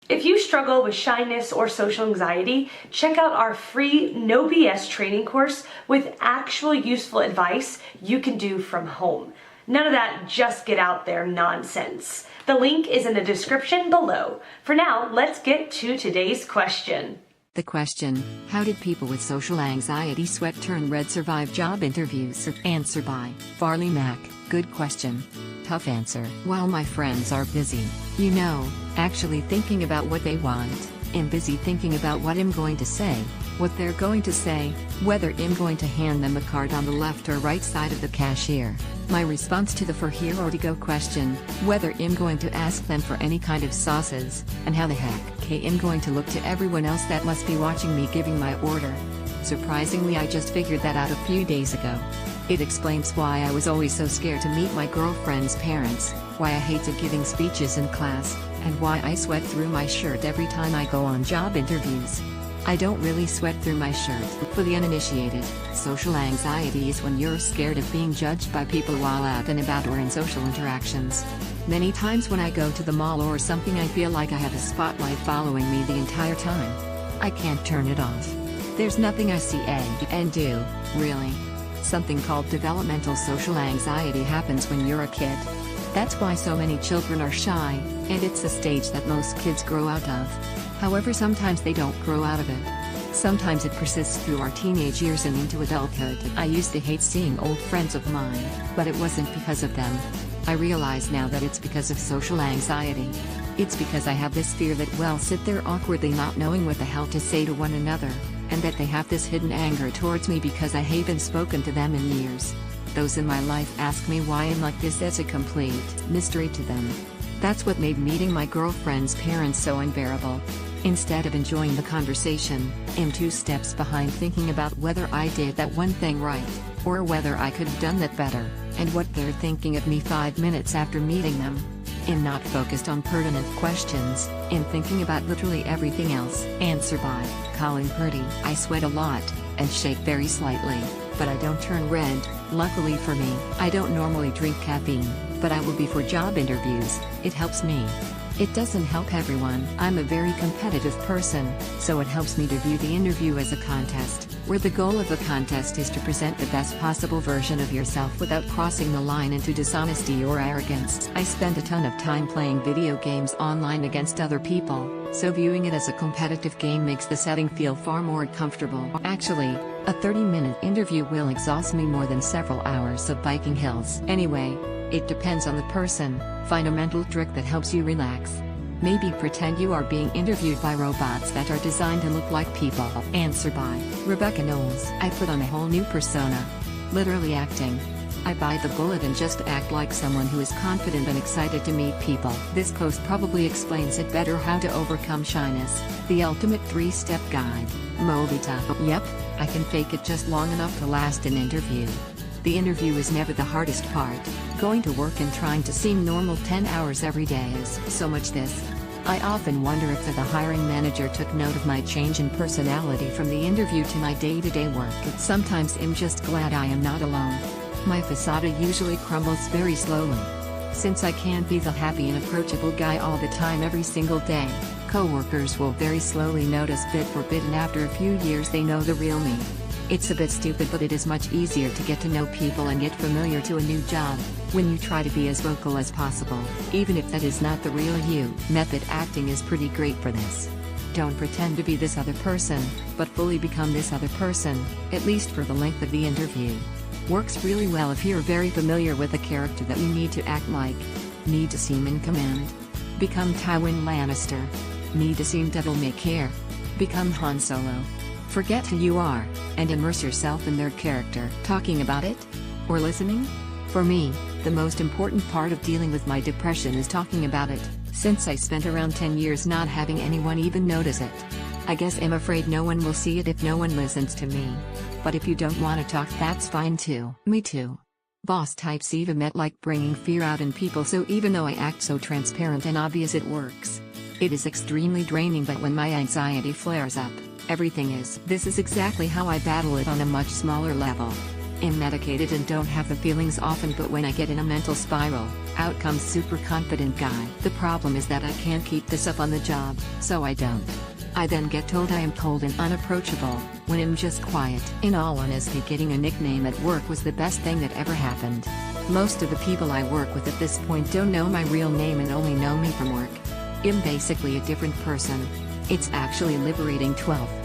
If you struggle with shyness or social anxiety, check out our free No BS training course with actual useful advice you can do from home. None of that just get out there nonsense. The link is in the description below. For now, let's get to today's question. The question, how did people with social anxiety sweat turn red survive job interviews? Answer by Farley Mac. Good question. Tough answer. While my friends are busy, actually thinking about what they want, I'm busy thinking about what I'm going to say, what they're going to say, whether I'm going to hand them a card on the left or right side of the cashier. My response to the for here or to go question, whether I'm going to ask them for any kind of sauces, and how the heck I'm going to look to everyone else that must be watching me giving my order. Surprisingly, I just figured that out a few days ago. It explains why I was always so scared to meet my girlfriend's parents, why I hated giving speeches in class, and why I sweat through my shirt every time I go on job interviews. I don't really sweat through my shirt. For the uninitiated, social anxiety is when you're scared of being judged by people while out and about or in social interactions. Many times when I go to the mall or something, I feel like I have a spotlight following me the entire time. I can't turn it off. There's nothing I see and do, really. Something called developmental social anxiety happens when you're a kid. That's why so many children are shy, and it's a stage that most kids grow out of. However, sometimes they don't grow out of it. Sometimes it persists through our teenage years and into adulthood. I used to hate seeing old friends of mine, but it wasn't because of them. I realize now that it's because of social anxiety. It's because I have this fear that we'll sit there awkwardly not knowing what the hell to say to one another, and that they have this hidden anger towards me because I haven't spoken to them in years. Those in my life ask me why I'm like this as a complete mystery to them. That's what made meeting my girlfriend's parents so unbearable. Instead of enjoying the conversation, I'm 2 steps behind thinking about whether I did that one thing right, or whether I could have done that better, and what they're thinking of me 5 minutes after meeting them. I'm not focused on pertinent questions, I'm thinking about literally everything else. Answer by Colin Purdy. I sweat a lot, and shake very slightly, but I don't turn red. Luckily for me, I don't normally drink caffeine, but I will be for job interviews. It helps me. It doesn't help everyone. I'm a very competitive person, so it helps me to view the interview as a contest, where the goal of the contest is to present the best possible version of yourself without crossing the line into dishonesty or arrogance. I spend a ton of time playing video games online against other people, so viewing it as a competitive game makes the setting feel far more comfortable. Actually, a 30-minute interview will exhaust me more than several hours of biking hills. Anyway, it depends on the person. Find a mental trick that helps you relax. Maybe pretend you are being interviewed by robots that are designed to look like people. Answer by Rebecca Knowles. I put on a whole new persona. Literally acting. I bite the bullet and just act like someone who is confident and excited to meet people. This post probably explains it better how to overcome shyness. The ultimate 3-step guide. Movita. Yep, I can fake it just long enough to last an interview. The interview is never the hardest part. Going to work and trying to seem normal 10 hours every day is so much this. I often wonder if the hiring manager took note of my change in personality from the interview to my day-to-day work. Sometimes I'm just glad I am not alone. My facade usually crumbles very slowly. Since I can't be the happy and approachable guy all the time every single day, coworkers will very slowly notice bit for bit, and after a few years they know the real me. It's a bit stupid, but it is much easier to get to know people and get familiar to a new job when you try to be as vocal as possible, even if that is not the real you. Method acting is pretty great for this. Don't pretend to be this other person, but fully become this other person, at least for the length of the interview. Works really well if you're very familiar with the character that you need to act like. Need to seem in command? Become Tywin Lannister. Need to seem devil may care? Become Han Solo. Forget who you are, and immerse yourself in their character. Talking about it? Or listening? For me, the most important part of dealing with my depression is talking about it, since I spent around 10 years not having anyone even notice it. I guess I'm afraid no one will see it if no one listens to me. But if you don't want to talk, that's fine too. Me too. Boss types even met like bringing fear out in people, so even though I act so transparent and obvious, it works. It is extremely draining, but when my anxiety flares up, everything is. This is exactly how I battle it on a much smaller level. I'm medicated and don't have the feelings often, but when I get in a mental spiral, Out comes super confident guy. The problem is that I can't keep this up on the job, so I don't. I then get told I am cold and unapproachable, when I'm just quiet. In all honesty, getting a nickname at work was the best thing that ever happened. Most of the people I work with at this point don't know my real name and only know me from work. I'm basically a different person. It's actually liberating. 12.